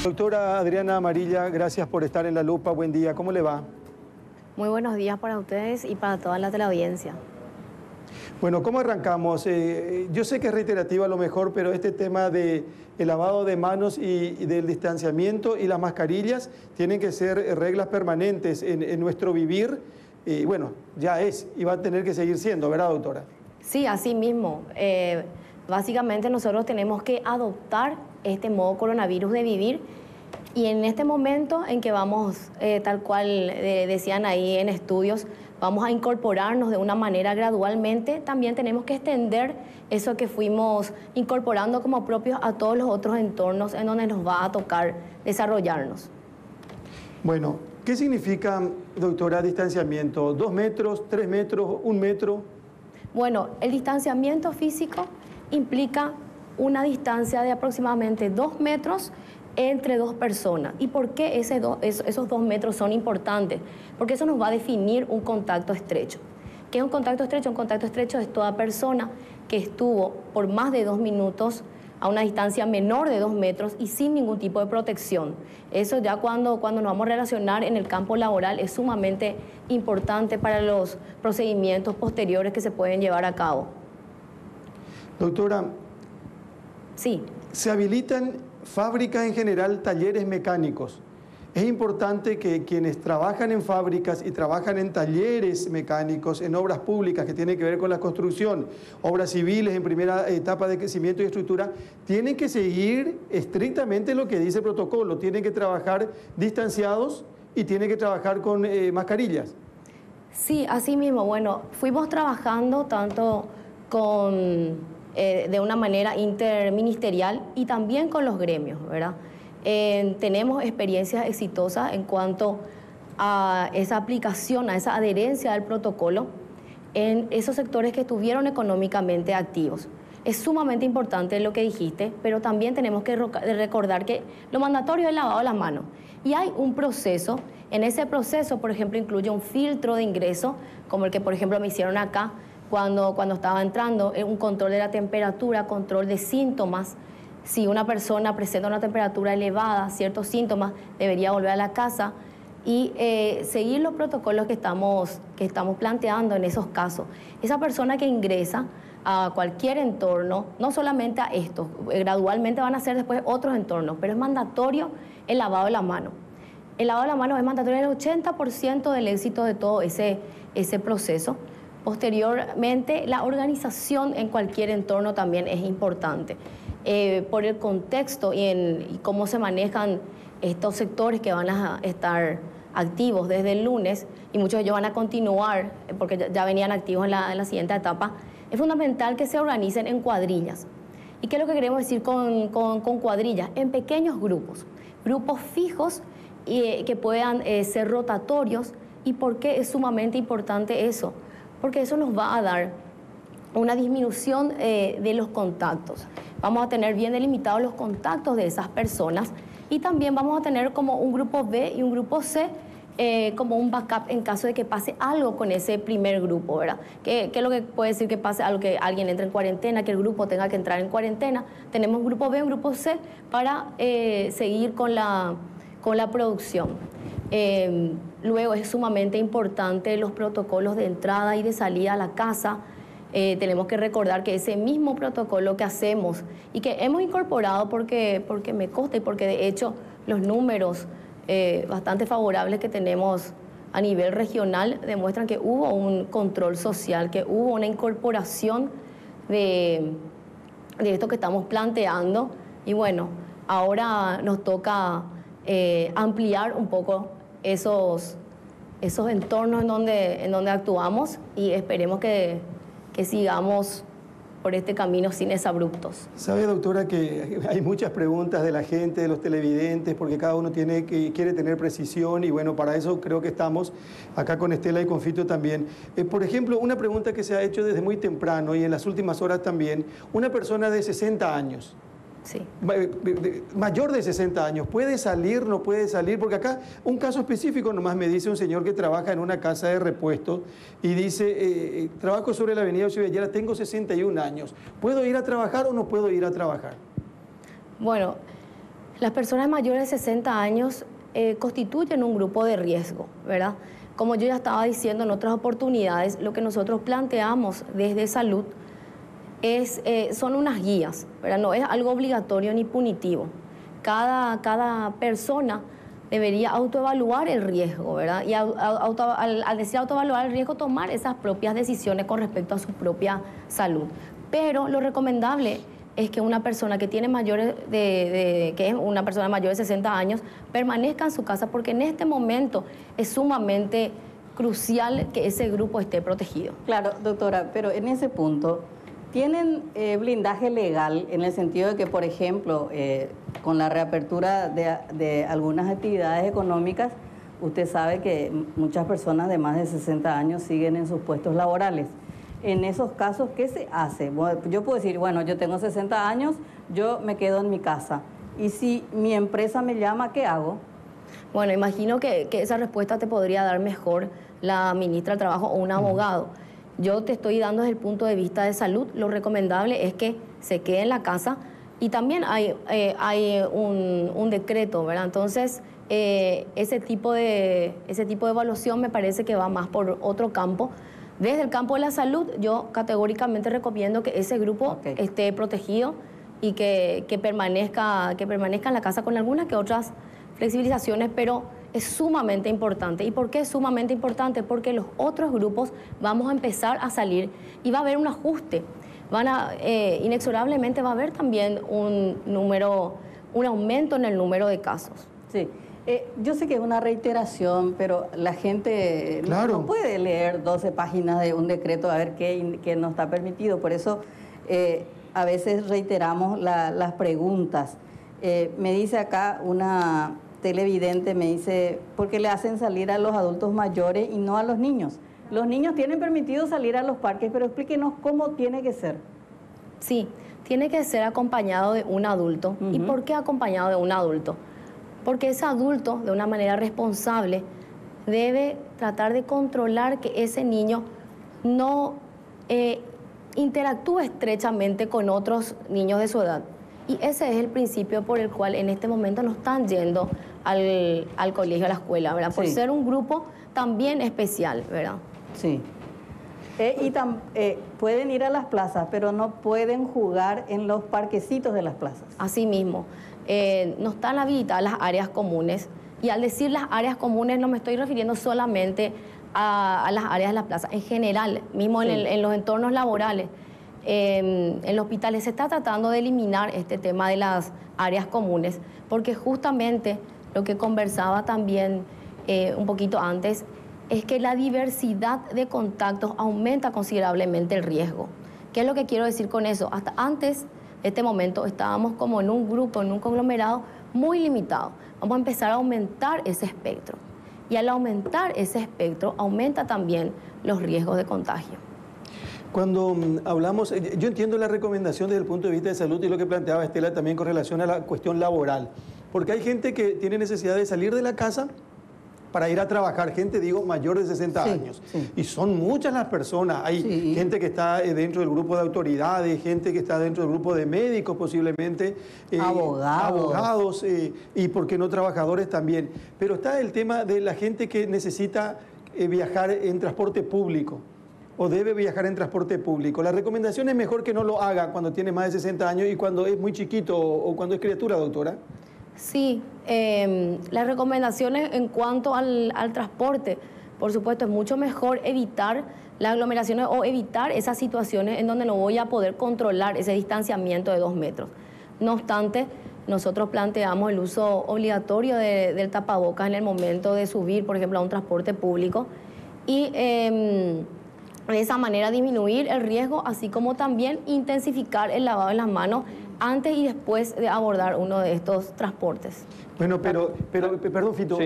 Doctora Adriana Amarilla, gracias por estar en La Lupa. Buen día, ¿cómo le va? Muy buenos días para ustedes y para toda la teleaudiencia. Bueno, ¿cómo arrancamos? Yo sé que es reiterativo a lo mejor, pero este tema del lavado de manos y del distanciamiento y las mascarillas tienen que ser reglas permanentes en nuestro vivir. Bueno, ya es y va a tener que seguir siendo, ¿verdad, doctora? Sí, así mismo. Básicamente nosotros tenemos que adoptar este modo coronavirus de vivir y en este momento en que vamos, tal cual decían ahí en estudios, vamos a incorporarnos de una manera gradualmente, también tenemos que extender eso que fuimos incorporando como propios a todos los otros entornos en donde nos va a tocar desarrollarnos. Bueno, ¿qué significa, doctora, distanciamiento? ¿2 metros, 3 metros, 1 metro? Bueno, el distanciamiento físico implica una distancia de aproximadamente 2 metros entre dos personas. ¿Y por qué esos 2 metros son importantes? Porque eso nos va a definir un contacto estrecho. ¿Qué es un contacto estrecho? Un contacto estrecho es toda persona que estuvo por más de 2 minutos a una distancia menor de 2 metros y sin ningún tipo de protección. Eso ya cuando nos vamos a relacionar en el campo laboral es sumamente importante para los procedimientos posteriores que se pueden llevar a cabo. Doctora, sí. Se habilitan fábricas en general, talleres mecánicos. Es importante que quienes trabajan en fábricas y trabajan en talleres mecánicos, en obras públicas que tienen que ver con la construcción, obras civiles en primera etapa de crecimiento y estructura, tienen que seguir estrictamente lo que dice el protocolo, tienen que trabajar distanciados y tienen que trabajar con mascarillas. Sí, así mismo. Bueno, fuimos trabajando tanto de una manera interministerial y también con los gremios, ¿verdad? Tenemos experiencias exitosas en cuanto a esa aplicación, a esa adherencia al protocolo en esos sectores que estuvieron económicamente activos. Es sumamente importante lo que dijiste, pero también tenemos que recordar que lo mandatorio es el lavado de las manos. Y hay un proceso, en ese proceso, por ejemplo, incluye un filtro de ingreso, como el que, por ejemplo, me hicieron acá, cuando estaba entrando, un control de la temperatura, control de síntomas. Si una persona presenta una temperatura elevada, ciertos síntomas, debería volver a la casa y seguir los protocolos que estamos planteando en esos casos. Esa persona que ingresa a cualquier entorno, no solamente a estos, gradualmente van a ser después otros entornos, pero es mandatorio el lavado de la mano. El lavado de la mano es mandatorio el 80% del éxito de todo ese proceso. Posteriormente, la organización en cualquier entorno también es importante. Por el contexto y cómo se manejan estos sectores que van a estar activos desde el lunes, y muchos de ellos van a continuar porque ya venían activos en la siguiente etapa, es fundamental que se organicen en cuadrillas. ¿Y qué es lo que queremos decir con cuadrillas? En pequeños grupos fijos que puedan ser rotatorios. ¿Y por qué es sumamente importante eso? Porque eso nos va a dar una disminución de los contactos. Vamos a tener bien delimitados los contactos de esas personas y también vamos a tener como un grupo B y un grupo C como un backup en caso de que pase algo con ese primer grupo, ¿verdad? ¿Qué es lo que puede decir que pase algo, que alguien entre en cuarentena, que el grupo tenga que entrar en cuarentena? Tenemos un grupo B, un grupo C para seguir con la producción. Luego es sumamente importante los protocolos de entrada y de salida a la casa. Tenemos que recordar que ese mismo protocolo que hacemos y que hemos incorporado porque me consta y porque de hecho los números bastante favorables que tenemos a nivel regional demuestran que hubo un control social, que hubo una incorporación de esto que estamos planteando. Y bueno, ahora nos toca ampliar un poco esos entornos en donde actuamos y esperemos que sigamos por este camino sin exabruptos. Sabe, doctora, que hay muchas preguntas de la gente, de los televidentes, porque cada uno quiere tener precisión y bueno, para eso creo que estamos acá con Estela y con Fito también. Por ejemplo, una pregunta que se ha hecho desde muy temprano y en las últimas horas también, una persona de 60 años, sí, mayor de 60 años, ¿puede salir, no puede salir? Porque acá un caso específico nomás me dice un señor que trabaja en una casa de repuestos y dice, trabajo sobre la avenida Ochivellera, tengo 61 años, ¿puedo ir a trabajar o no puedo ir a trabajar? Bueno, Las personas mayores de 60 años constituyen un grupo de riesgo, ¿verdad? Como yo ya estaba diciendo en otras oportunidades, lo que nosotros planteamos desde salud son unas guías, ¿verdad? No es algo obligatorio ni punitivo. Cada persona debería autoevaluar el riesgo, ¿verdad? Y al decir autoevaluar el riesgo, tomar esas propias decisiones con respecto a su propia salud. Pero lo recomendable es que una persona que tiene que es una persona mayor de 60 años permanezca en su casa, porque en este momento es sumamente crucial que ese grupo esté protegido. Claro, doctora, pero en ese punto, ¿tienen blindaje legal en el sentido de que, por ejemplo, con la reapertura de algunas actividades económicas, usted sabe que muchas personas de más de 60 años siguen en sus puestos laborales? En esos casos, ¿qué se hace? Yo puedo decir, bueno, yo tengo 60 años, yo me quedo en mi casa. Y si mi empresa me llama, ¿qué hago? Bueno, imagino que esa respuesta te podría dar mejor la ministra del Trabajo o un abogado. Yo te estoy dando desde el punto de vista de salud. Lo recomendable es que se quede en la casa, y también hay un decreto, ¿verdad? Entonces, ese tipo de evaluación me parece que va más por otro campo. Desde el campo de la salud, yo categóricamente recomiendo que ese grupo esté protegido y que permanezca en la casa, con algunas que otras flexibilizaciones, pero es sumamente importante. ¿Y por qué es sumamente importante? Porque los otros grupos vamos a empezar a salir y va a haber un ajuste. Inexorablemente va a haber también un aumento en el número de casos. Sí. Yo sé que es una reiteración, pero la gente no puede leer 12 páginas de un decreto a ver qué no está permitido. Por eso a veces reiteramos las preguntas. Me dice acá una televidente, me dice, ¿por qué le hacen salir a los adultos mayores y no a los niños? Los niños tienen permitido salir a los parques, pero explíquenos cómo tiene que ser. Sí, tiene que ser acompañado de un adulto. ¿Y por qué acompañado de un adulto? Porque ese adulto, de una manera responsable, debe tratar de controlar que ese niño no interactúe estrechamente con otros niños de su edad. Y ese es el principio por el cual en este momento no están yendo al colegio, a la escuela, ¿verdad? Por ser un grupo también especial, ¿verdad? Sí. Pueden ir a las plazas, pero no pueden jugar en los parquecitos de las plazas. Así mismo. No están habilitadas las áreas comunes, y al decir las áreas comunes no me estoy refiriendo solamente a las áreas de la plaza, en general, mismo en los entornos laborales, en los hospitales se está tratando de eliminar este tema de las áreas comunes, porque justamente lo que conversaba también un poquito antes es que la diversidad de contactos aumenta considerablemente el riesgo. ¿Qué es lo que quiero decir con eso? Hasta antes de este momento estábamos como en un grupo, en un conglomerado muy limitado. Vamos a empezar a aumentar ese espectro. Y al aumentar ese espectro, aumenta también los riesgos de contagio. Cuando hablamos, yo entiendo la recomendación desde el punto de vista de salud y lo que planteaba Estela también con relación a la cuestión laboral. Porque hay gente que tiene necesidad de salir de la casa para ir a trabajar, gente, digo, mayor de 60 años. Y son muchas las personas. Hay gente que está dentro del grupo de autoridades, gente que está dentro del grupo de médicos posiblemente, abogados y, ¿por qué no, trabajadores también? Pero está el tema de la gente que necesita viajar en transporte público o debe viajar en transporte público. La recomendación es mejor que no lo haga cuando tiene más de 60 años y cuando es muy chiquito o cuando es criatura, doctora. Sí, las recomendaciones en cuanto al transporte, por supuesto, es mucho mejor evitar las aglomeraciones o evitar esas situaciones en donde no voy a poder controlar ese distanciamiento de 2 metros. No obstante, nosotros planteamos el uso obligatorio del tapabocas en el momento de subir, por ejemplo, a un transporte público, y de esa manera disminuir el riesgo, así como también intensificar el lavado de las manos antes y después de abordar uno de estos transportes. Bueno, pero perdón, Fito,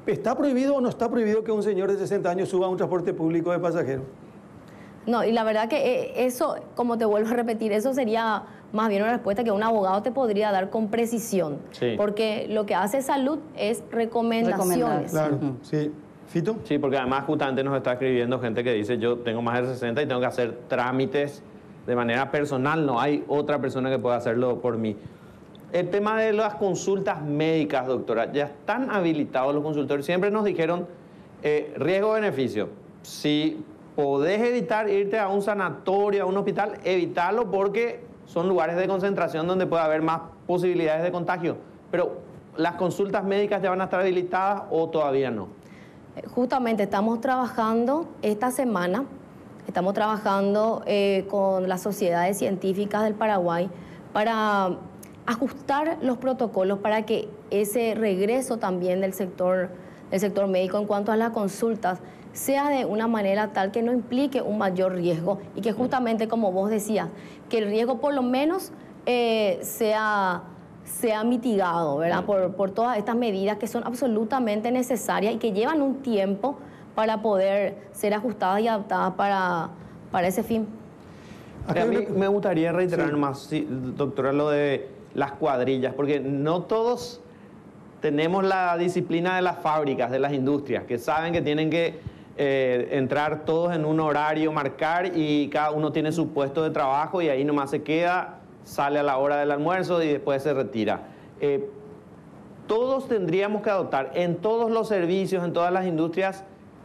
¿está prohibido o no está prohibido que un señor de 60 años suba a un transporte público de pasajeros? No, y la verdad que eso, como te vuelvo a repetir, eso sería más bien una respuesta que un abogado te podría dar con precisión. Porque lo que hace salud es recomendaciones. Claro, sí. ¿Fito? Sí, porque además justamente nos está escribiendo gente que dice, yo tengo más de 60 y tengo que hacer trámites de manera personal, no hay otra persona que pueda hacerlo por mí. El tema de las consultas médicas, doctora, ya están habilitados los consultorios. Siempre nos dijeron riesgo-beneficio. Si podés evitar irte a un sanatorio, a un hospital, evítalo porque son lugares de concentración donde puede haber más posibilidades de contagio. Pero, ¿las consultas médicas ya van a estar habilitadas o todavía no? Justamente estamos trabajando esta semana, estamos trabajando con las sociedades científicas del Paraguay para ajustar los protocolos para que ese regreso también del sector médico en cuanto a las consultas sea de una manera tal que no implique un mayor riesgo y que justamente, como vos decías, que el riesgo por lo menos sea mitigado, ¿verdad? Por todas estas medidas que son absolutamente necesarias y que llevan un tiempo para poder ser ajustadas y adaptadas para ese fin. A mí me gustaría reiterar más, sí, doctora, lo de las cuadrillas, porque no todos tenemos la disciplina de las fábricas, de las industrias, que saben que tienen que entrar todos en un horario, marcar, y cada uno tiene su puesto de trabajo y ahí nomás se queda, sale a la hora del almuerzo y después se retira. Todos tendríamos que adoptar en todos los servicios, en todas las industrias,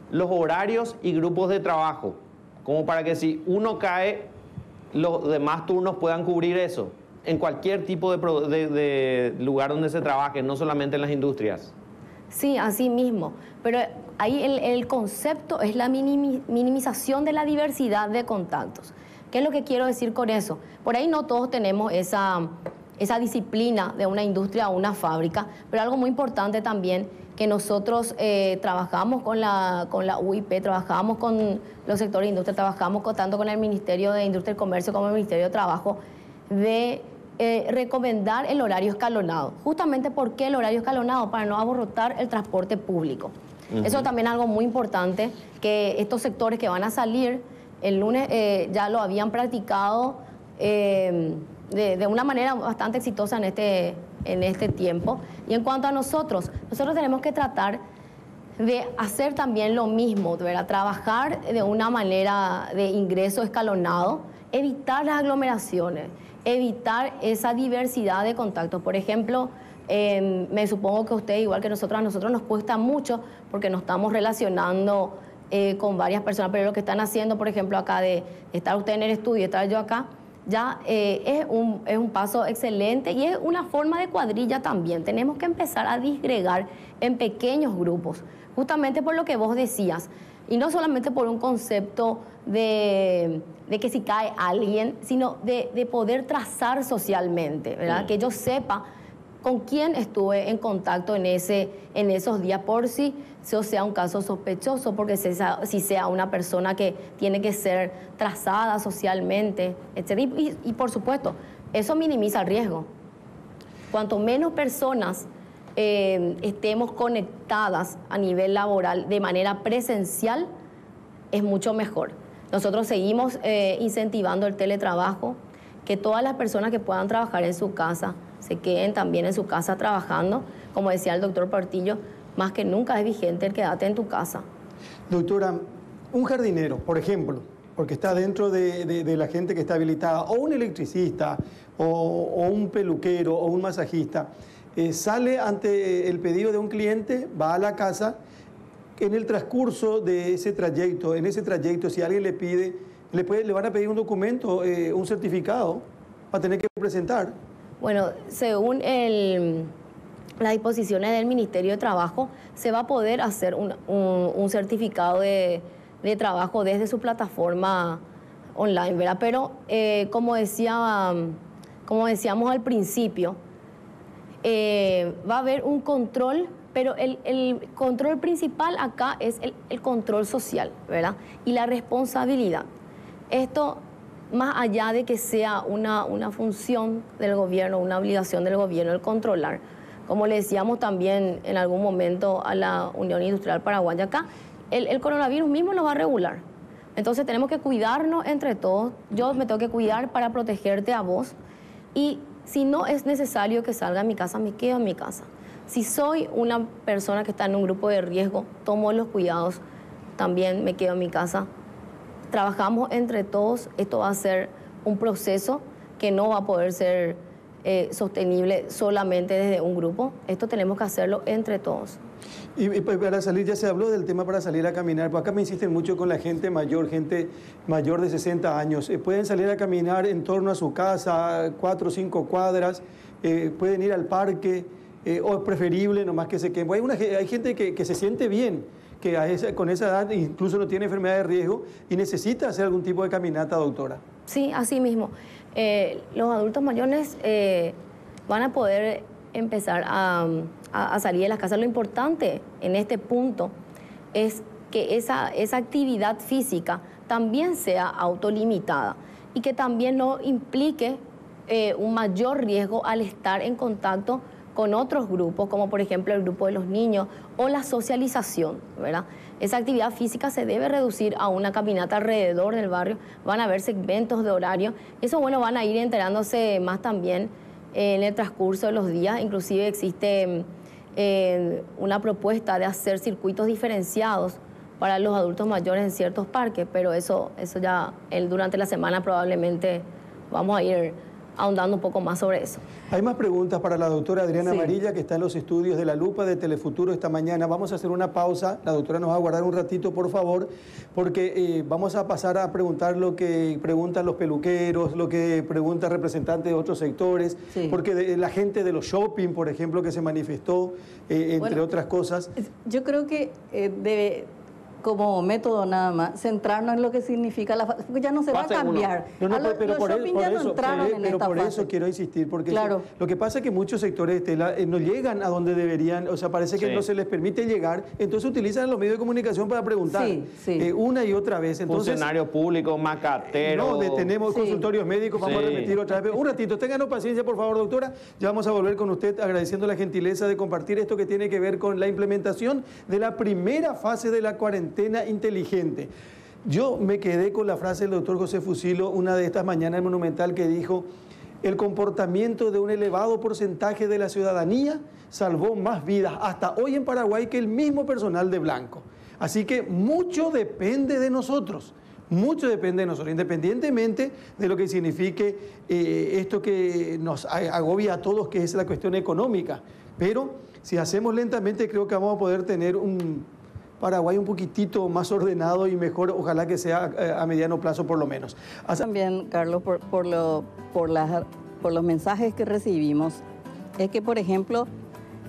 los horarios y grupos de trabajo, como para que si uno cae, los demás turnos puedan cubrir eso, en cualquier tipo de lugar donde se trabaje, no solamente en las industrias. Sí, así mismo, pero ahí el concepto es la minimización de la diversidad de contactos. ¿Qué es lo que quiero decir con eso? Por ahí no todos tenemos esa disciplina de una industria o una fábrica, pero algo muy importante también que nosotros trabajamos con la UIP, trabajamos con los sectores de industria, trabajamos tanto con el Ministerio de Industria y Comercio como el Ministerio de Trabajo, de recomendar el horario escalonado. Justamente, ¿por qué el horario escalonado? Para no abarrotar el transporte público. Eso también es algo muy importante, que estos sectores que van a salir el lunes ya lo habían practicado de una manera bastante exitosa en este tiempo. Y en cuanto a nosotros tenemos que tratar de hacer también lo mismo, ¿verdad? Trabajar de una manera de ingreso escalonado, evitar las aglomeraciones, evitar esa diversidad de contactos. Por ejemplo, me supongo que usted, igual que a nosotros nos cuesta mucho porque nos estamos relacionando con varias personas, pero lo que están haciendo, por ejemplo, acá de estar usted en el estudio y estar yo acá, ya es un paso excelente y es una forma de cuadrilla también. Tenemos que empezar a disgregar en pequeños grupos, justamente por lo que vos decías, y no solamente por un concepto de que si cae alguien, sino de poder trazar socialmente, ¿verdad? Que yo sepa con quién estuve en contacto en esos días, por si sea un caso sospechoso, porque si sea una persona que tiene que ser trazada socialmente, etc. Y por supuesto, eso minimiza el riesgo. Cuanto menos personas estemos conectadas a nivel laboral de manera presencial, es mucho mejor. Nosotros seguimos incentivando el teletrabajo, que todas las personas que puedan trabajar en su casa se queden también en su casa trabajando. Como decía el doctor Portillo, más que nunca es vigente el quédate en tu casa. Doctora, un jardinero, por ejemplo, porque está dentro de la gente que está habilitada, o un electricista, o un peluquero, o un masajista, sale ante el pedido de un cliente, va a la casa, en el transcurso de ese trayecto, si alguien le pide, le van a pedir un documento, un certificado, va a tener que presentar. Bueno, según las disposiciones del Ministerio de Trabajo, se va a poder hacer un certificado de trabajo desde su plataforma online, ¿verdad? Pero como decíamos al principio, va a haber un control, pero el control principal acá es el control social, ¿verdad? Y la responsabilidad. Esto, más allá de que sea una función del gobierno, una obligación del gobierno el controlar, como le decíamos también en algún momento a la Unión Industrial Paraguaya, acá el coronavirus mismo lo va a regular. Entonces tenemos que cuidarnos entre todos. Yo me tengo que cuidar para protegerte a vos, y si no es necesario que salga a mi casa, me quedo en mi casa. Si soy una persona que está en un grupo de riesgo, tomo los cuidados, también me quedo en mi casa. Trabajamos entre todos. Esto va a ser un proceso que no va a poder ser sostenible solamente desde un grupo. Esto tenemos que hacerlo entre todos. Y para salir, ya se habló del tema para salir a caminar, pero acá me insisten mucho con la gente mayor de 60 años. Pueden salir a caminar en torno a su casa, 4 o 5 cuadras, pueden ir al parque, o es preferible nomás que se queden. Hay gente que se siente bien, que con esa edad incluso no tiene enfermedad de riesgo y necesita hacer algún tipo de caminata, doctora. Sí, así mismo. Los adultos mayores van a poder empezar a salir de las casas. Lo importante en este punto es que esa actividad física también sea autolimitada y que también no implique un mayor riesgo al estar en contacto con otros grupos, como por ejemplo el grupo de los niños o la socialización, ¿verdad? Esa actividad física se debe reducir a una caminata alrededor del barrio. Van a haber segmentos de horario. Eso, bueno, van a ir enterándose más también en el transcurso de los días. Inclusive existe una propuesta de hacer circuitos diferenciados para los adultos mayores en ciertos parques, pero eso ya durante la semana probablemente vamos a ir ahondando un poco más sobre eso. Hay más preguntas para la doctora Adriana Sí. Amarilla, que está en los estudios de La Lupa de Telefuturo esta mañana. Vamos a hacer una pausa. La doctora nos va a guardar un ratito, por favor, porque vamos a pasar a preguntar lo que preguntan los peluqueros, lo que preguntan representantes de otros sectores, Sí. porque la gente de los shopping, por ejemplo, que se manifestó, entre Bueno, otras cosas. Yo creo que debe, como método nada más, centrarnos en lo que significa la fase, porque ya no se va a Fase uno. cambiar. Pero Los shopping ya no entraron en esta por fase. eso quiero insistir, porque Claro. lo que pasa es que muchos sectores, Estela, no llegan a donde deberían, o sea, parece que Sí. no se les permite llegar, entonces utilizan los medios de comunicación para preguntar Sí. una y otra vez. Entonces, Funcionario público, macatero. no, tenemos Sí. consultorios médicos, vamos a Sí. repetir otra vez. Un ratito, ténganos paciencia, por favor, doctora. Ya vamos a volver con usted agradeciendo la gentileza de compartir esto que tiene que ver con la implementación de la primera fase de la cuarentena inteligente. Yo me quedé con la frase del doctor José Fusilo, una de estas mañanas en Monumental, que dijo: el comportamiento de un elevado porcentaje de la ciudadanía salvó más vidas hasta hoy en Paraguay que el mismo personal de Blanco. Así que mucho depende de nosotros. Mucho depende de nosotros, independientemente de lo que signifique esto que nos agobia a todos, que es la cuestión económica. Pero si hacemos lentamente, creo que vamos a poder tener un Paraguay un poquitito más ordenado y mejor, ojalá que sea a mediano plazo por lo menos. También, Carlos, por los mensajes que recibimos, es que, por ejemplo,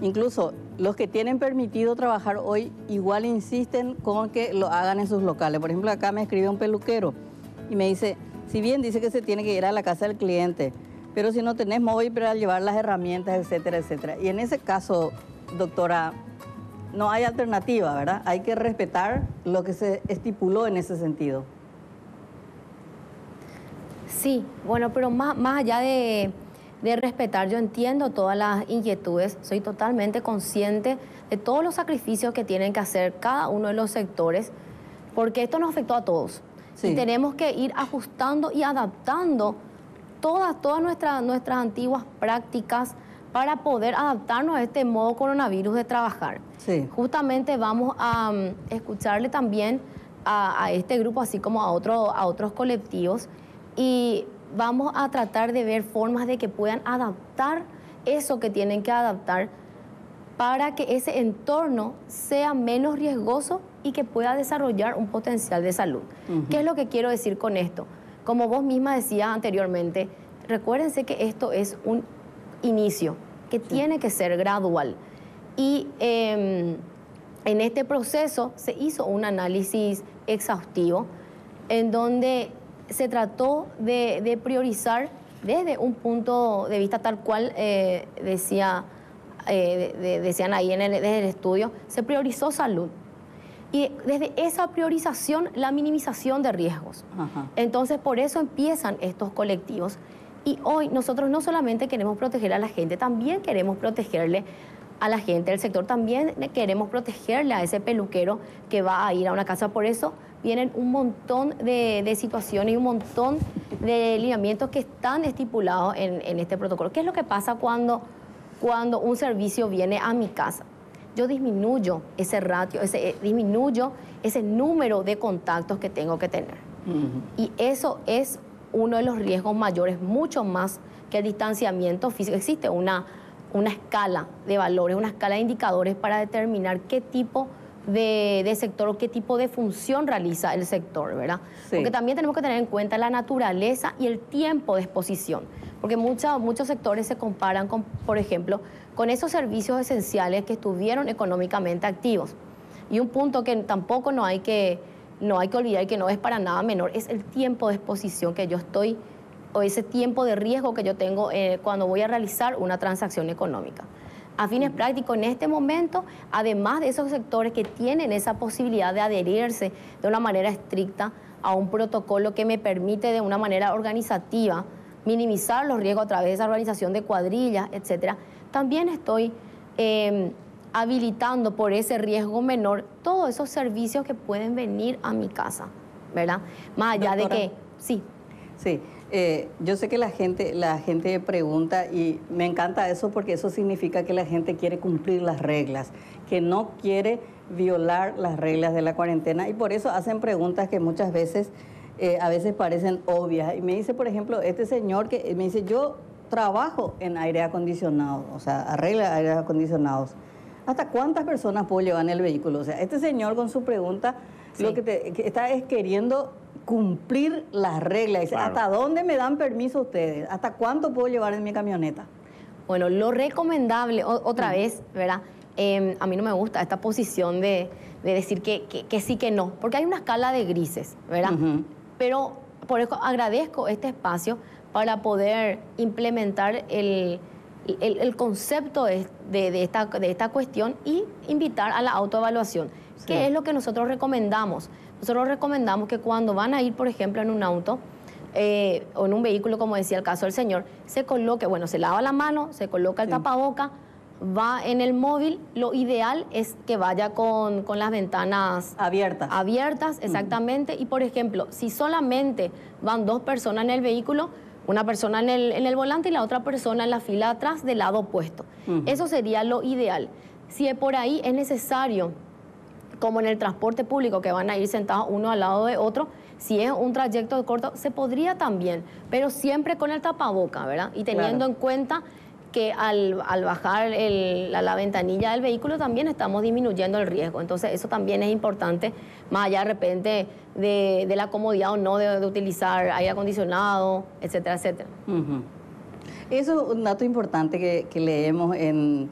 incluso los que tienen permitido trabajar hoy igual insisten con que lo hagan en sus locales. Por ejemplo, acá me escribe un peluquero y me dice, si bien dice que se tiene que ir a la casa del cliente, pero si no tenés móvil para llevar las herramientas, etcétera, etcétera. Y en ese caso, doctora, no hay alternativa, ¿verdad? Hay que respetar lo que se estipuló en ese sentido. Sí, bueno, pero más allá de respetar, yo entiendo todas las inquietudes, soy totalmente consciente de todos los sacrificios que tienen que hacer cada uno de los sectores, porque esto nos afectó a todos. Sí. Y tenemos que ir ajustando y adaptando todas nuestras antiguas prácticas para poder adaptarnos a este modo coronavirus de trabajar. Sí. Justamente vamos a escucharle también a este grupo, así como a otros colectivos, y vamos a tratar de ver formas de que puedan adaptar eso que tienen que adaptar para que ese entorno sea menos riesgoso y que pueda desarrollar un potencial de salud. ¿Qué es lo que quiero decir con esto? Como vos misma decías anteriormente, recuérdense que esto es un inicio, que tiene que ser gradual. Y en este proceso se hizo un análisis exhaustivo en donde se trató de priorizar desde un punto de vista tal cual decían ahí desde el estudio, se priorizó salud. Y desde esa priorización, la minimización de riesgos. Ajá. Entonces, por eso empiezan estos colectivos. Y hoy nosotros no solamente queremos proteger a la gente, también queremos protegerle a la gente del sector, también queremos protegerle a ese peluquero que va a ir a una casa. Por eso vienen un montón de situaciones y un montón de lineamientos que están estipulados en este protocolo. ¿Qué es lo que pasa cuando un servicio viene a mi casa? Yo disminuyo ese ratio, disminuyo ese número de contactos que tengo que tener. Y eso es uno de los riesgos mayores, mucho más que el distanciamiento físico. Existe una escala de valores, una escala de indicadores para determinar qué tipo de sector o qué tipo de función realiza el sector, ¿verdad? Sí. Porque también tenemos que tener en cuenta la naturaleza y el tiempo de exposición, porque muchos sectores se comparan con, por ejemplo, con esos servicios esenciales que estuvieron económicamente activos. Y un punto que tampoco no hay que olvidar, que no es para nada menor, es el tiempo de exposición que yo estoy, o ese tiempo de riesgo que yo tengo cuando voy a realizar una transacción económica. A fines prácticos, en este momento, además de esos sectores que tienen esa posibilidad de adherirse de una manera estricta a un protocolo que me permite de una manera organizativa minimizar los riesgos a través de esa organización de cuadrillas, etcétera, también estoy habilitando por ese riesgo menor todos esos servicios que pueden venir a mi casa, ¿verdad? Más allá de que... Sí. Sí. Yo sé que la gente pregunta y me encanta eso porque eso significa que la gente quiere cumplir las reglas, que no quiere violar las reglas de la cuarentena y por eso hacen preguntas que muchas veces, a veces parecen obvias. Y me dice, por ejemplo, este señor que me dice, yo trabajo en aire acondicionado, o sea, arregla aire acondicionados. ¿Hasta cuántas personas puedo llevar en el vehículo? O sea, este señor con su pregunta, sí, lo que está es queriendo cumplir las reglas. Dice, claro, ¿hasta dónde me dan permiso ustedes? ¿Hasta cuánto puedo llevar en mi camioneta? Bueno, lo recomendable, otra vez, ¿verdad? A mí no me gusta esta posición de decir que sí, que no, porque hay una escala de grises, ¿verdad? Pero por eso agradezco este espacio para poder implementar el concepto de esta cuestión y invitar a la autoevaluación, sí, que es lo que nosotros recomendamos. Nosotros recomendamos que cuando van a ir, por ejemplo, en un auto o en un vehículo, como decía el caso del señor, se coloque, bueno, se lava la mano, se coloca el tapaboca, va en el móvil. Lo ideal es que vaya con las ventanas abiertas, exactamente. Y, por ejemplo, si solamente van 2 personas en el vehículo, una persona en el volante y la otra persona en la fila de atrás del lado opuesto. Eso sería lo ideal. Si por ahí es necesario, como en el transporte público, que van a ir sentados uno al lado de otro, si es un trayecto corto, se podría también, pero siempre con el tapaboca, ¿verdad? Y teniendo en cuenta que al bajar la ventanilla del vehículo también estamos disminuyendo el riesgo. Entonces eso también es importante, más allá de repente de la comodidad o no de utilizar aire acondicionado, etcétera, etcétera. Eso es un dato importante que leemos en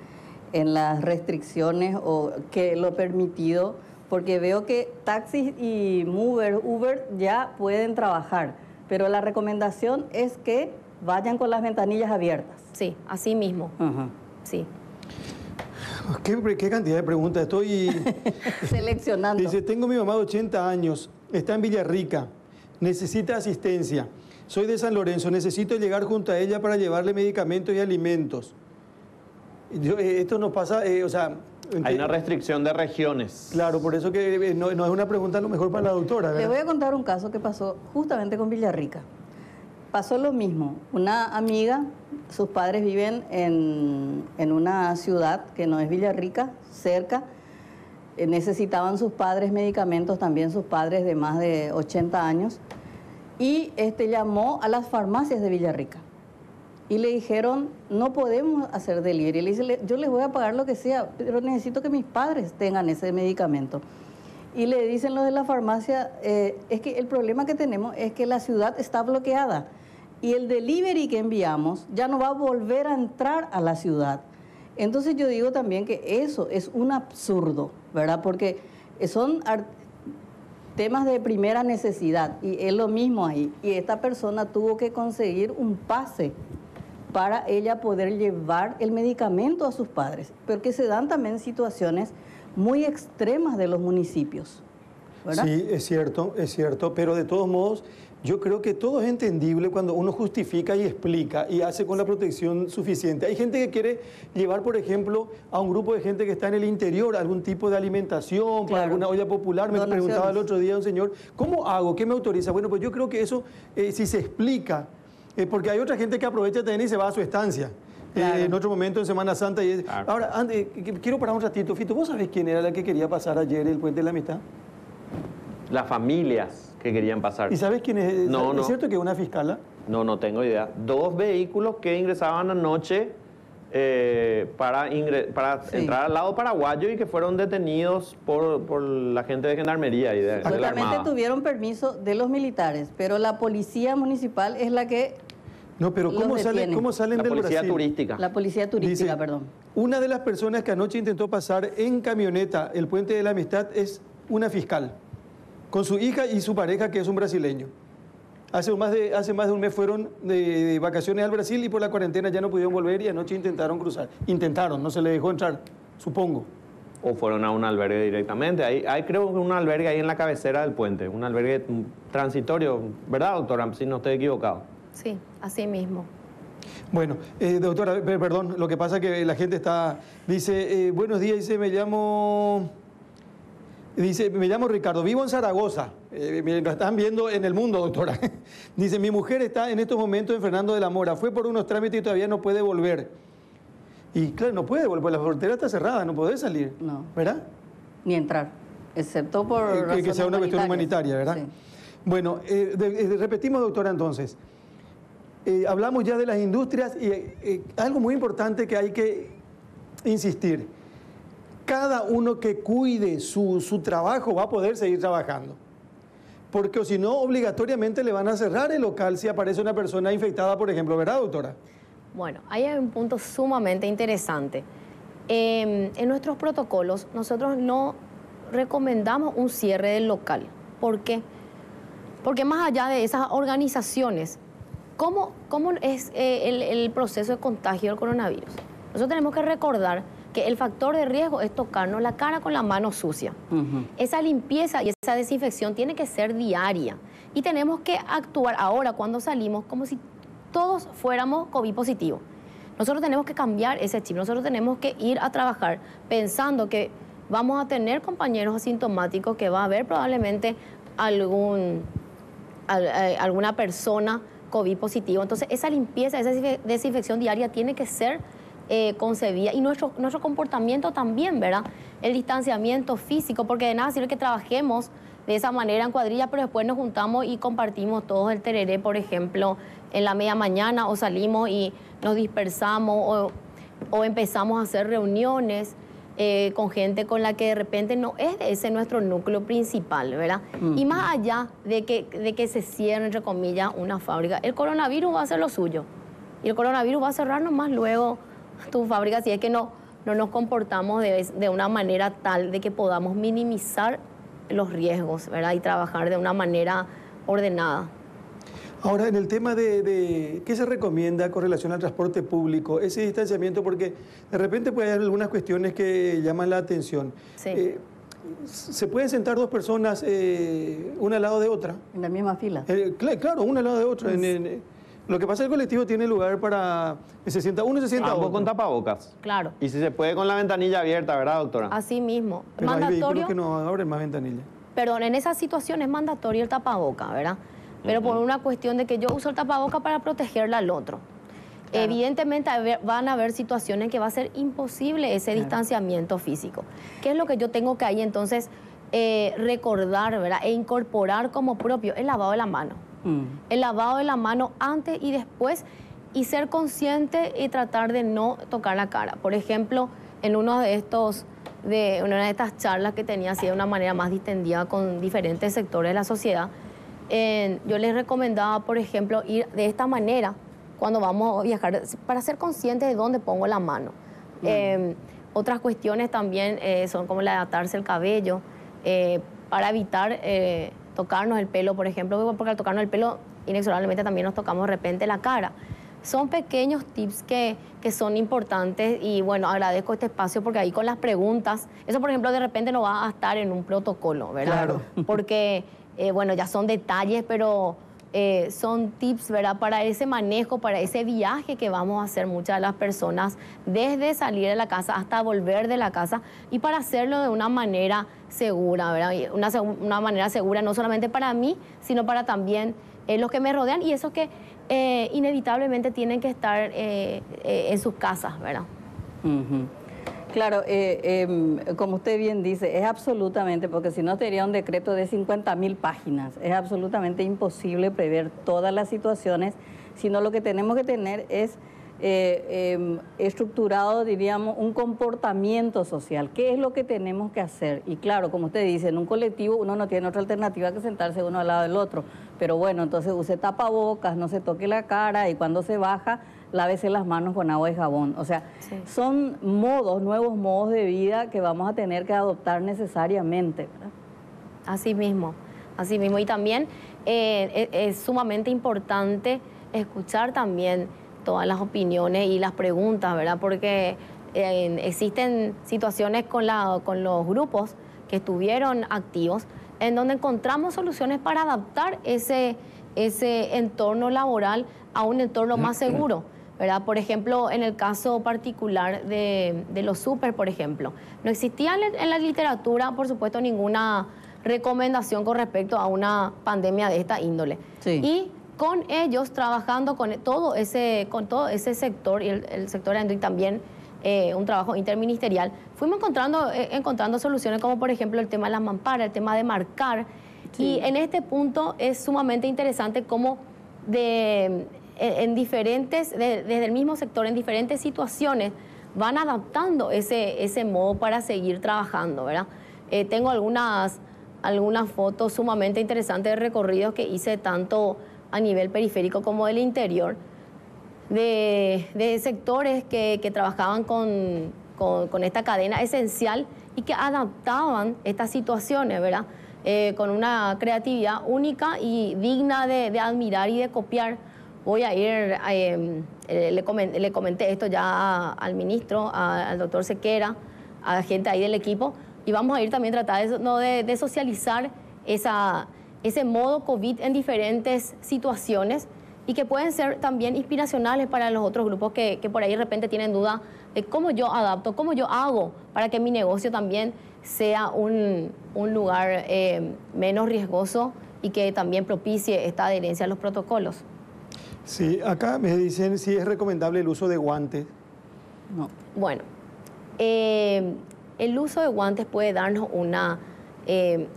las restricciones o que lo permitido, porque veo que taxis y Uber ya pueden trabajar, pero la recomendación es que vayan con las ventanillas abiertas. Sí, así mismo. Sí. ¿Qué cantidad de preguntas? Estoy seleccionando. Dice, tengo mi mamá de 80 años, está en Villarrica, necesita asistencia. Soy de San Lorenzo, necesito llegar junto a ella para llevarle medicamentos y alimentos. Esto nos pasa, o sea... Hay una restricción de regiones. Claro, por eso que no es una pregunta a lo mejor para la doctora, ¿verdad? Le voy a contar un caso que pasó justamente con Villarrica. Pasó lo mismo. Una amiga, sus padres viven en una ciudad que no es Villarrica, cerca. Necesitaban sus padres medicamentos, también sus padres de más de 80 años. Y llamó a las farmacias de Villarrica. Y le dijeron, no podemos hacer delivery. Le dice, yo les voy a pagar lo que sea, pero necesito que mis padres tengan ese medicamento. Y le dicen los de la farmacia, es que el problema que tenemos es que la ciudad está bloqueada y el delivery que enviamos ya no va a volver a entrar a la ciudad. Entonces yo digo también que eso es un absurdo, ¿verdad? Porque son temas de primera necesidad y es lo mismo ahí. Y esta persona tuvo que conseguir un pase para ella poder llevar el medicamento a sus padres, porque se dan también situaciones muy extremas de los municipios, ¿verdad? Sí, es cierto, pero de todos modos, yo creo que todo es entendible cuando uno justifica y explica y hace con la protección suficiente. Hay gente que quiere llevar, por ejemplo, a un grupo de gente que está en el interior algún tipo de alimentación, para alguna olla popular. Me preguntaba el otro día un señor, ¿cómo hago? ¿Qué me autoriza? Bueno, pues yo creo que eso, si se explica, porque hay otra gente que aprovecha también y se va a su estancia. En otro momento, en Semana Santa. Ahora, quiero parar un ratito. Fito, ¿vos sabés quién era la que quería pasar ayer el Puente de la Amistad? Las familias. que querían pasar. ¿Y sabes quién es? No, no. ¿Es cierto que es una fiscala? No tengo idea. 2 vehículos que ingresaban anoche para entrar al lado paraguayo y que fueron detenidos por la gente de Gendarmería y de la Supuestamente Armada. tuvieron permiso de los militares, pero la policía municipal es la que... No, pero ¿cómo salen La del policía Brasil? turística. La policía turística, Dice, perdón. una de las personas que anoche intentó pasar en camioneta el Puente de la Amistad es una fiscal, con su hija y su pareja, que es un brasileño. Hace más de un mes fueron de vacaciones al Brasil y por la cuarentena ya no pudieron volver y anoche intentaron cruzar. Intentaron, no se les dejó entrar, supongo. O fueron a un albergue directamente. Hay creo que un albergue ahí en la cabecera del puente, un albergue transitorio, ¿verdad, doctora? Si no estoy equivocado. Sí, así mismo. Bueno, doctora, perdón, lo que pasa es que la gente está... Dice, buenos días, dice, me llamo Ricardo, vivo en Zaragoza. Lo están viendo en El Mundo, doctora. Dice, mi mujer está en estos momentos en Fernando de la Mora. Fue por unos trámites y todavía no puede volver. Y claro, no puede volver, la frontera está cerrada, no puede salir. No. ¿Verdad? Ni entrar, excepto por Que sea una cuestión humanitaria, ¿verdad? Sí. Bueno, repetimos, doctora, entonces. Hablamos ya de las industrias y algo muy importante que hay que insistir. Cada uno que cuide su trabajo va a poder seguir trabajando. Porque si no, obligatoriamente le van a cerrar el local si aparece una persona infectada, por ejemplo, ¿verdad, doctora? Bueno, ahí hay un punto sumamente interesante. En nuestros protocolos, nosotros no recomendamos un cierre del local. ¿Por qué? Porque más allá de esas organizaciones, ¿cómo es el proceso de contagio del coronavirus? Nosotros tenemos que recordar que el factor de riesgo es tocarnos la cara con la mano sucia. Esa limpieza y esa desinfección tiene que ser diaria. Y tenemos que actuar ahora, cuando salimos, como si todos fuéramos COVID positivo. Nosotros tenemos que cambiar ese chip. Nosotros tenemos que ir a trabajar pensando que vamos a tener compañeros asintomáticos, que va a haber probablemente alguna persona COVID positivo. Entonces, esa limpieza, esa desinfección diaria tiene que ser concebida. Y nuestro comportamiento también, ¿verdad? El distanciamiento físico, porque de nada sirve que trabajemos de esa manera en cuadrilla, pero después nos juntamos y compartimos todos el tereré, por ejemplo, en la media mañana, o salimos y nos dispersamos, o empezamos a hacer reuniones con gente con la que de repente no es ese nuestro núcleo principal, ¿verdad? Y más allá de que se cierre, entre comillas, una fábrica, el coronavirus va a hacer lo suyo. Y el coronavirus va a cerrar nomás luego tu fábrica si es que no nos comportamos de una manera tal de que podamos minimizar los riesgos, ¿verdad? Y trabajar de una manera ordenada. Ahora, en el tema de ¿qué se recomienda con relación al transporte público? Ese distanciamiento, porque de repente puede haber algunas cuestiones que llaman la atención. Sí. ¿Se pueden sentar dos personas una al lado de otra? En la misma fila. Claro, una al lado de otra. Lo que pasa es que el colectivo tiene lugar para que se sienta uno y se sienta Ambos otro. con tapabocas. Claro. Y si se puede con la ventanilla abierta, ¿verdad, doctora? Así mismo. Pero hay Mandatorio. vehículos que no abren más ventanilla. Perdón, en esa situación es mandatorio el tapaboca, ¿verdad? Pero por una cuestión de que yo uso el tapaboca para protegerle al otro. Claro. Evidentemente van a haber situaciones en que va a ser imposible ese distanciamiento físico. ¿Qué es lo que yo tengo que ahí entonces recordar, ¿verdad? E incorporar como propio el lavado de la mano. El lavado de la mano antes y después, y ser consciente y tratar de no tocar la cara. Por ejemplo, en una de estas charlas que tenía así de una manera más distendida con diferentes sectores de la sociedad, yo les recomendaba, por ejemplo, ir de esta manera cuando vamos a viajar, para ser conscientes de dónde pongo la mano. Otras cuestiones también son como la de atarse el cabello, para evitar tocarnos el pelo, por ejemplo, porque al tocarnos el pelo inexorablemente también nos tocamos de repente la cara. Son pequeños tips que son importantes y bueno, agradezco este espacio porque ahí con las preguntas, eso por ejemplo de repente no va a estar en un protocolo, ¿verdad? Claro. Porque, bueno, ya son detalles, pero son tips, ¿verdad? Para ese manejo, para ese viaje que vamos a hacer muchas de las personas, desde salir de la casa hasta volver de la casa, y para hacerlo de una manera segura, ¿verdad? Una manera segura no solamente para mí, sino para también los que me rodean y esos que inevitablemente tienen que estar en sus casas, ¿verdad? Claro, como usted bien dice, es absolutamente, porque si no sería un decreto de 50.000 páginas, es absolutamente imposible prever todas las situaciones, sino lo que tenemos que tener es estructurado, diríamos, un comportamiento social. ¿Qué es lo que tenemos que hacer? Y claro, como usted dice, en un colectivo uno no tiene otra alternativa que sentarse uno al lado del otro, pero bueno, entonces use tapabocas, no se toque la cara y cuando se baja, lávese las manos con agua y jabón. O sea, sí, son nuevos modos de vida que vamos a tener que adoptar necesariamente, ¿verdad? Así mismo. Y también es sumamente importante escuchar también todas las opiniones y las preguntas, ¿verdad? Porque existen situaciones con los grupos que estuvieron activos en donde encontramos soluciones para adaptar ese entorno laboral a un entorno más seguro, ¿verdad? Por ejemplo, en el caso particular de los súper, por ejemplo, no existía en la literatura, por supuesto, ninguna recomendación con respecto a una pandemia de esta índole. Sí. Y con ellos, trabajando con todo ese sector y el sector y también un trabajo interministerial, fuimos encontrando soluciones como, por ejemplo, el tema de las mamparas, el tema de marcar. Sí. Y en este punto es sumamente interesante cómo desde el mismo sector, en diferentes situaciones, van adaptando ese modo para seguir trabajando, ¿verdad? Tengo algunas fotos sumamente interesantes de recorridos que hice tanto a nivel periférico como del interior, de sectores que trabajaban con esta cadena esencial y que adaptaban estas situaciones, ¿verdad? Con una creatividad única y digna de admirar y de copiar. Voy a ir, le comenté esto ya al ministro, al doctor Sequera, a la gente ahí del equipo, y vamos a ir también a tratar de socializar ese modo COVID en diferentes situaciones y que pueden ser también inspiracionales para los otros grupos que por ahí de repente tienen duda de cómo yo adapto, cómo yo hago para que mi negocio también sea un lugar menos riesgoso y que también propicie esta adherencia a los protocolos. Sí, acá me dicen si es recomendable el uso de guantes. No. Bueno, el uso de guantes puede darnos una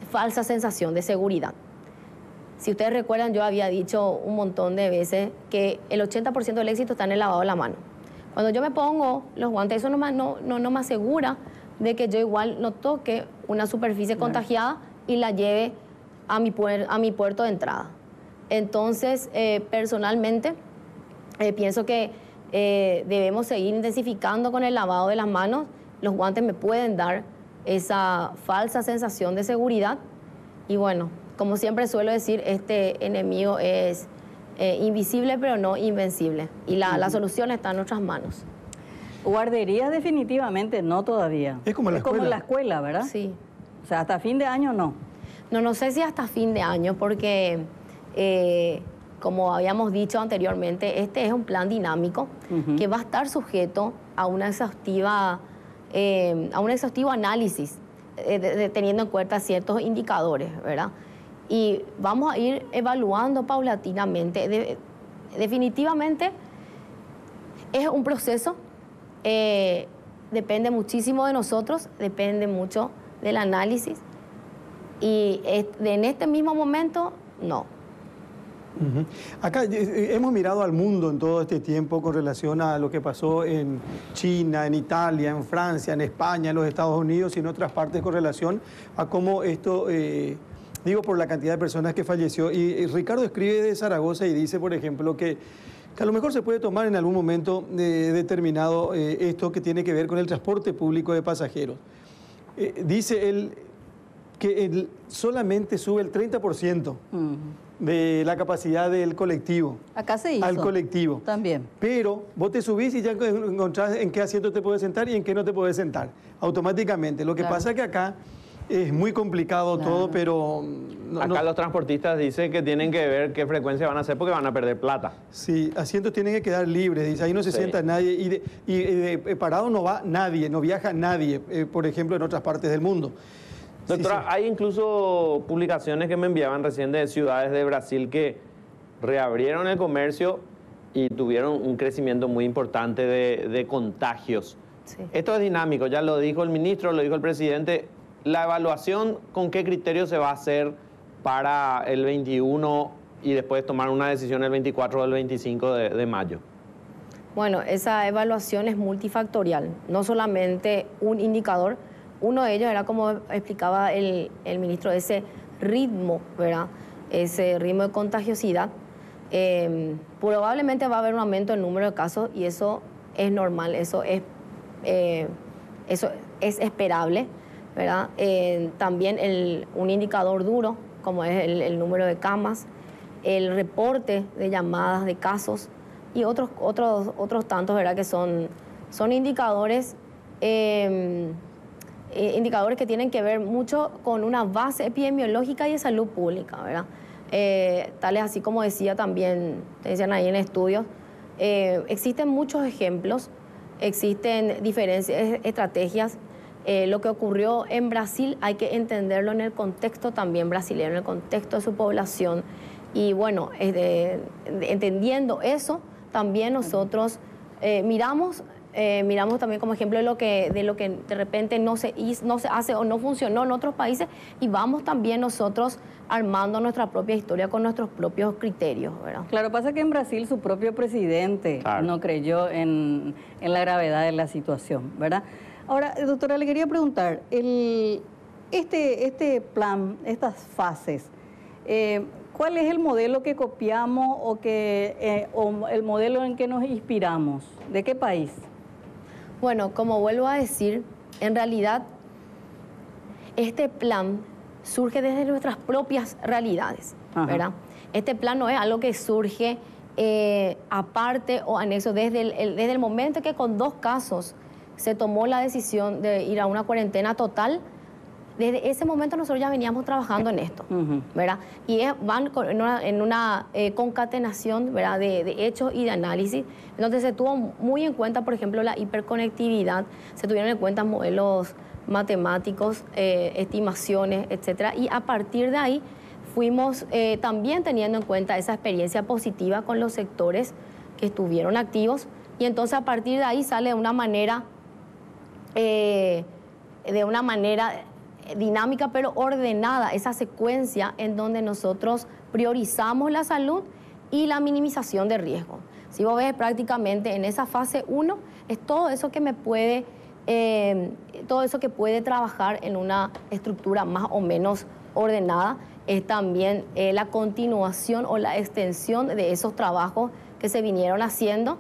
falsa sensación de seguridad. Si ustedes recuerdan, yo había dicho un montón de veces que el 80% del éxito está en el lavado de la mano. Cuando yo me pongo los guantes, eso no me asegura de que yo igual no toque una superficie contagiada y la lleve a mi puerto de entrada. Entonces, personalmente, pienso que debemos seguir intensificando con el lavado de las manos. Los guantes me pueden dar esa falsa sensación de seguridad. Y bueno, como siempre suelo decir, este enemigo es invisible pero no invencible. Y la solución está en nuestras manos. Guarderías definitivamente no todavía. Es como la escuela, ¿verdad? Sí. O sea, hasta fin de año no. No sé si hasta fin de año, porque como habíamos dicho anteriormente, este es un plan dinámico que va a estar sujeto a un exhaustivo análisis, teniendo en cuenta ciertos indicadores, ¿verdad? Y vamos a ir evaluando paulatinamente. Definitivamente es un proceso, depende muchísimo de nosotros, depende mucho del análisis y en este mismo momento, no. Acá hemos mirado al mundo en todo este tiempo con relación a lo que pasó en China, en Italia, en Francia, en España, en los Estados Unidos y en otras partes con relación a cómo esto, digo por la cantidad de personas que falleció. Y Ricardo escribe de Zaragoza y dice, por ejemplo, que a lo mejor se puede tomar en algún momento determinado esto que tiene que ver con el transporte público de pasajeros. Dice él que él solamente sube el 30%. De la capacidad del colectivo. Acá se hizo. Al colectivo. También. Pero vos te subís y ya encontrás en qué asiento te puedes sentar y en qué no te puedes sentar. Automáticamente. Lo que pasa es que acá es muy complicado todo, pero... Acá los transportistas dicen que tienen que ver qué frecuencia van a hacer porque van a perder plata. Sí, asientos tienen que quedar libres. Dice, ahí no se sienta nadie. Y parado no va nadie, no viaja nadie, por ejemplo, en otras partes del mundo. Doctora, sí. Hay incluso publicaciones que me enviaban recién de ciudades de Brasil que reabrieron el comercio y tuvieron un crecimiento muy importante de contagios Sí. Esto es dinámico, ya lo dijo el ministro, lo dijo el presidente. La evaluación, ¿con qué criterio se va a hacer para el 21 y después tomar una decisión el 24 o el 25 de mayo? Bueno, esa evaluación es multifactorial, no solamente un indicador. Uno de ellos era, como explicaba el ministro, ese ritmo, ¿verdad? Ese ritmo de contagiosidad. Probablemente va a haber un aumento en el número de casos y eso es normal, eso es esperable, ¿verdad? También un indicador duro, como es el número de camas, el reporte de llamadas de casos y otros tantos, ¿verdad? Que son indicadores, indicadores que tienen que ver mucho con una base epidemiológica y de salud pública, ¿verdad? Tales así como decía también, decían ahí en estudios, existen muchos ejemplos, existen diferentes estrategias. Lo que ocurrió en Brasil hay que entenderlo en el contexto también brasileño, en el contexto de su población. Y bueno, entendiendo eso, también nosotros miramos también como ejemplo de lo que de repente no se hace o no funcionó en otros países y vamos también nosotros armando nuestra propia historia con nuestros propios criterios, ¿verdad? Claro, pasa que en Brasil su propio presidente no creyó en la gravedad de la situación, ¿verdad? Ahora, doctora, le quería preguntar, este plan, estas fases, ¿cuál es el modelo que copiamos o el modelo en que nos inspiramos? ¿De qué país? Bueno, como vuelvo a decir, en realidad este plan surge desde nuestras propias realidades, ¿verdad? Este plan no es algo que surge aparte o anexo desde el momento que con 2 casos se tomó la decisión de ir a una cuarentena total. Desde ese momento nosotros ya veníamos trabajando en esto, ¿verdad? Y van en una concatenación, ¿verdad? De hechos y de análisis, donde se tuvo muy en cuenta, por ejemplo, la hiperconectividad, se tuvieron en cuenta modelos matemáticos, estimaciones, etcétera. Y a partir de ahí fuimos también teniendo en cuenta esa experiencia positiva con los sectores que estuvieron activos. Y entonces a partir de ahí sale de una manera dinámica pero ordenada esa secuencia en donde nosotros priorizamos la salud y la minimización de riesgo. Si vos ves prácticamente en esa fase 1 es todo eso que puede trabajar en una estructura más o menos ordenada. Es también la continuación o la extensión de esos trabajos que se vinieron haciendo.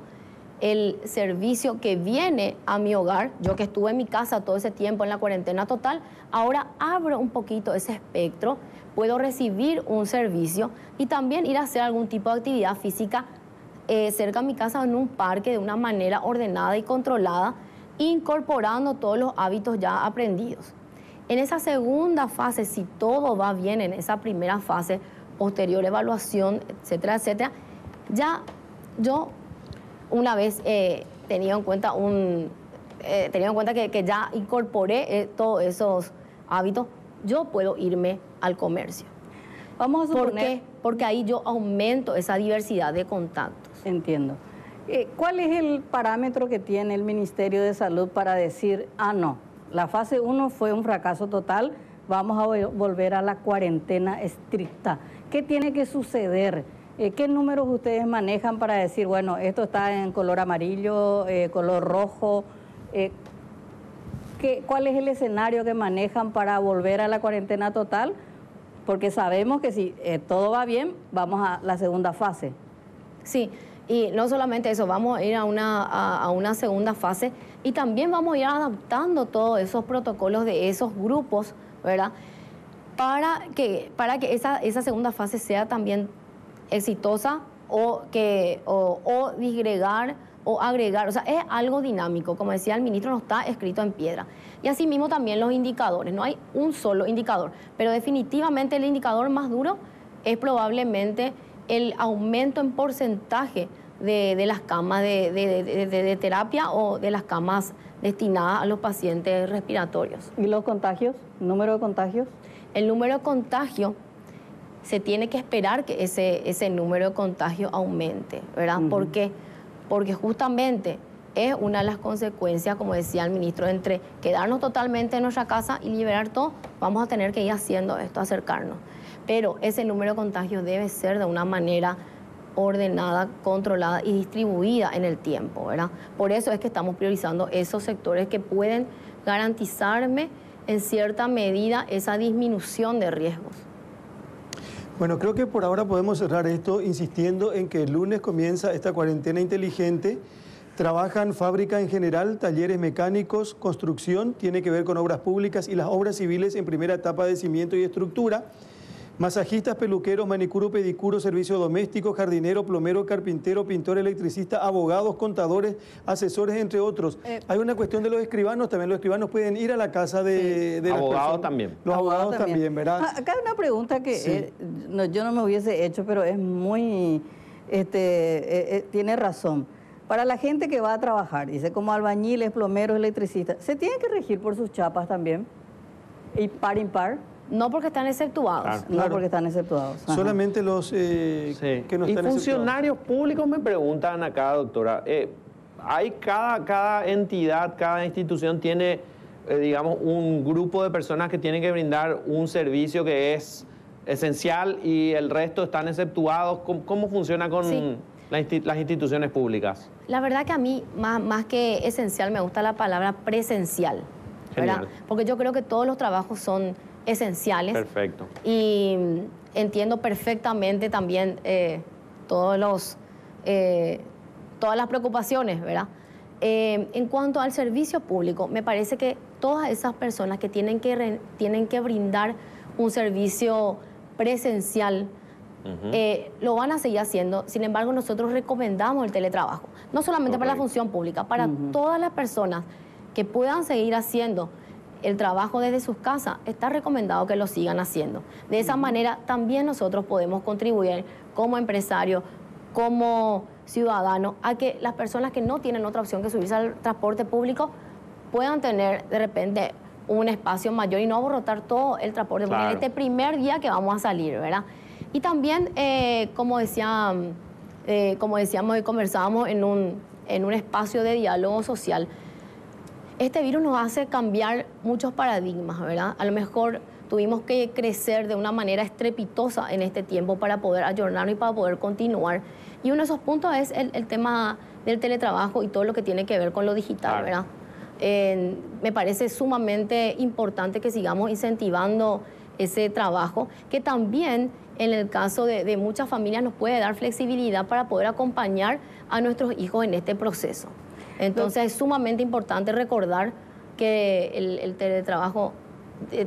El servicio que viene a mi hogar, yo que estuve en mi casa todo ese tiempo en la cuarentena total, ahora abro un poquito ese espectro, puedo recibir un servicio y también ir a hacer algún tipo de actividad física cerca de mi casa o en un parque de una manera ordenada y controlada, incorporando todos los hábitos ya aprendidos. En esa segunda fase, si todo va bien en esa primera fase, posterior evaluación, etcétera, etcétera, ya yo una vez tenido en cuenta que ya incorporé todos esos hábitos, yo puedo irme al comercio. Vamos a suponer... ¿Por qué? Porque ahí yo aumento esa diversidad de contactos. Entiendo. ¿Cuál es el parámetro que tiene el Ministerio de Salud para decir, no, la fase 1 fue un fracaso total, vamos a volver a la cuarentena estricta? ¿Qué tiene que suceder? ¿Qué números ustedes manejan para decir, bueno, esto está en color amarillo, color rojo? ¿Cuál es el escenario que manejan para volver a la cuarentena total? Porque sabemos que si todo va bien, vamos a la segunda fase. Sí, y no solamente eso, vamos a ir a una segunda fase y también vamos a ir adaptando todos esos protocolos de esos grupos, ¿verdad? Para que esa segunda fase sea también exitosa o disgregar o agregar, o sea, es algo dinámico, como decía el ministro, no está escrito en piedra. Y asimismo también los indicadores, no hay un solo indicador, pero definitivamente el indicador más duro es probablemente el aumento en porcentaje de las camas de terapia o de las camas destinadas a los pacientes respiratorios. ¿Y los contagios? ¿Número de contagios? El número de contagio, se tiene que esperar que ese número de contagio aumente, ¿verdad? ¿Por qué? Porque justamente es una de las consecuencias, como decía el ministro, entre quedarnos totalmente en nuestra casa y liberar todo. Vamos a tener que ir haciendo esto, acercarnos. Pero ese número de contagios debe ser de una manera ordenada, controlada y distribuida en el tiempo, ¿verdad? Por eso es que estamos priorizando esos sectores que pueden garantizarme en cierta medida esa disminución de riesgos. Bueno, creo que por ahora podemos cerrar esto insistiendo en que el lunes comienza esta cuarentena inteligente. Trabajan fábrica en general, talleres mecánicos, construcción, tiene que ver con obras públicas y las obras civiles en primera etapa de cimiento y estructura. Masajistas, peluqueros, manicuro, pedicuro, servicio doméstico, jardinero, plomero, carpintero, pintor, electricista, abogados, contadores, asesores, entre otros. Hay una cuestión de los escribanos, también los escribanos pueden ir a la casa de las abogados personas. También. Los abogados también, ¿verdad? Acá hay una pregunta que yo no me hubiese hecho, pero es muy, tiene razón. Para la gente que va a trabajar, dice, como albañiles, plomeros, electricistas, ¿se tienen que regir por sus chapas también? ¿Y par impar? No porque están exceptuados. No porque están exceptuados. Ajá. Solamente los que no están y funcionarios públicos me preguntan acá, doctora, hay cada entidad, cada institución tiene, digamos, un grupo de personas que tienen que brindar un servicio que es esencial y el resto están exceptuados. ¿Cómo funciona con las instituciones públicas? La verdad que a mí, más que esencial, me gusta la palabra presencial, ¿verdad? Genial. Porque yo creo que todos los trabajos son esenciales. Perfecto. Y entiendo perfectamente también todas las preocupaciones, ¿verdad? En cuanto al servicio público, me parece que todas esas personas que tienen que brindar un servicio presencial, lo van a seguir haciendo. Sin embargo, nosotros recomendamos el teletrabajo, no solamente para la función pública, para todas las personas que puedan seguir haciendo el trabajo desde sus casas, está recomendado que lo sigan haciendo. De esa manera también nosotros podemos contribuir como empresarios, como ciudadanos, a que las personas que no tienen otra opción que subirse al transporte público puedan tener de repente un espacio mayor y no abarrotar todo el transporte público en este primer día que vamos a salir, ¿verdad? Y también, como decíamos y conversábamos en un espacio de diálogo social, este virus nos hace cambiar muchos paradigmas, ¿verdad? A lo mejor tuvimos que crecer de una manera estrepitosa en este tiempo para poder ayornarnos y para poder continuar. Y uno de esos puntos es el tema del teletrabajo y todo lo que tiene que ver con lo digital, ¿verdad? Me parece sumamente importante que sigamos incentivando ese trabajo, que también en el caso de muchas familias nos puede dar flexibilidad para poder acompañar a nuestros hijos en este proceso. Entonces es sumamente importante recordar que el teletrabajo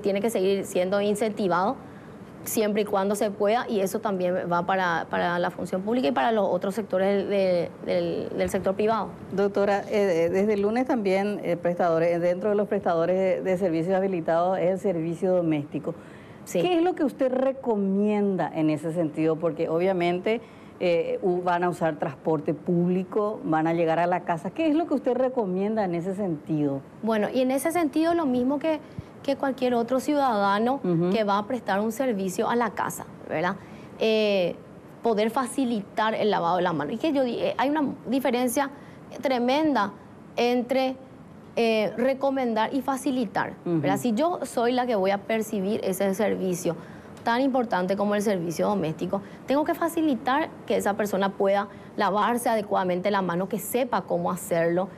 tiene que seguir siendo incentivado siempre y cuando se pueda, y eso también va para la función pública y para los otros sectores del sector privado. Doctora, desde el lunes también dentro de los prestadores de servicios habilitados es el servicio doméstico. Sí. ¿Qué es lo que usted recomienda en ese sentido? Porque obviamente van a usar transporte público, van a llegar a la casa. ¿Qué es lo que usted recomienda en ese sentido? Bueno, y en ese sentido lo mismo que cualquier otro ciudadano que va a prestar un servicio a la casa, ¿verdad? Poder facilitar el lavado de la mano. Y que hay una diferencia tremenda entre recomendar y facilitar, ¿verdad? Si yo soy la que voy a percibir ese servicio tan importante como el servicio doméstico, tengo que facilitar que esa persona pueda lavarse adecuadamente la mano, que sepa cómo hacerlo,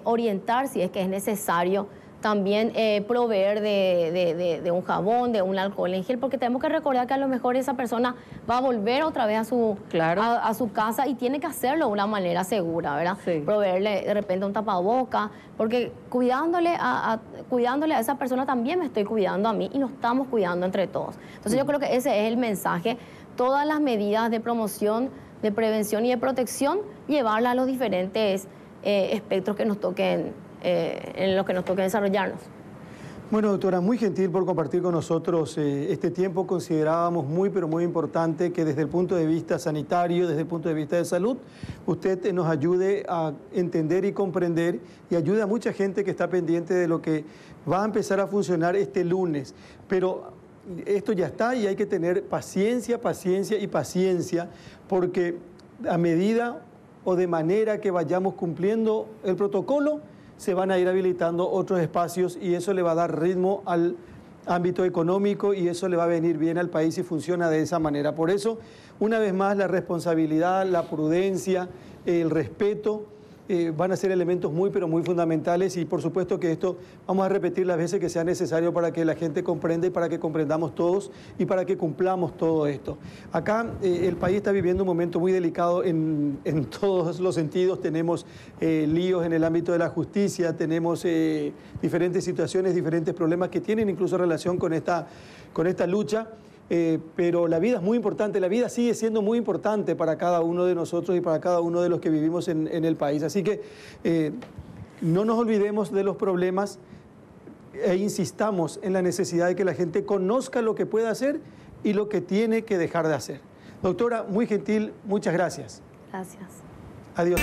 orientar si es que es necesario, también proveer de un jabón, de un alcohol en gel, porque tenemos que recordar que a lo mejor esa persona va a volver otra vez a su casa y tiene que hacerlo de una manera segura, ¿verdad? Sí. Proveerle de repente un tapaboca, porque cuidándole a esa persona también me estoy cuidando a mí y nos estamos cuidando entre todos. Entonces yo creo que ese es el mensaje. Todas las medidas de promoción, de prevención y de protección, llevarlas a los diferentes espectros que nos toquen, en los que nos toque desarrollarnos. Bueno, doctora, muy gentil por compartir con nosotros este tiempo. Considerábamos muy, pero muy importante que desde el punto de vista sanitario, desde el punto de vista de salud, usted nos ayude a entender y comprender y ayude a mucha gente que está pendiente de lo que va a empezar a funcionar este lunes. Pero esto ya está y hay que tener paciencia, paciencia y paciencia, porque a medida o de manera que vayamos cumpliendo el protocolo, se van a ir habilitando otros espacios y eso le va a dar ritmo al ámbito económico y eso le va a venir bien al país si funciona de esa manera. Por eso, una vez más, la responsabilidad, la prudencia, el respeto van a ser elementos muy, pero muy fundamentales y por supuesto que esto vamos a repetir las veces que sea necesario para que la gente comprenda y para que comprendamos todos y para que cumplamos todo esto. Acá el país está viviendo un momento muy delicado en todos los sentidos. Tenemos líos en el ámbito de la justicia, tenemos diferentes situaciones, diferentes problemas que tienen incluso relación con esta lucha. Pero la vida es muy importante, la vida sigue siendo muy importante para cada uno de nosotros y para cada uno de los que vivimos en el país. Así que no nos olvidemos de los problemas e insistamos en la necesidad de que la gente conozca lo que puede hacer y lo que tiene que dejar de hacer. Doctora, muy gentil, muchas gracias. Gracias. Adiós.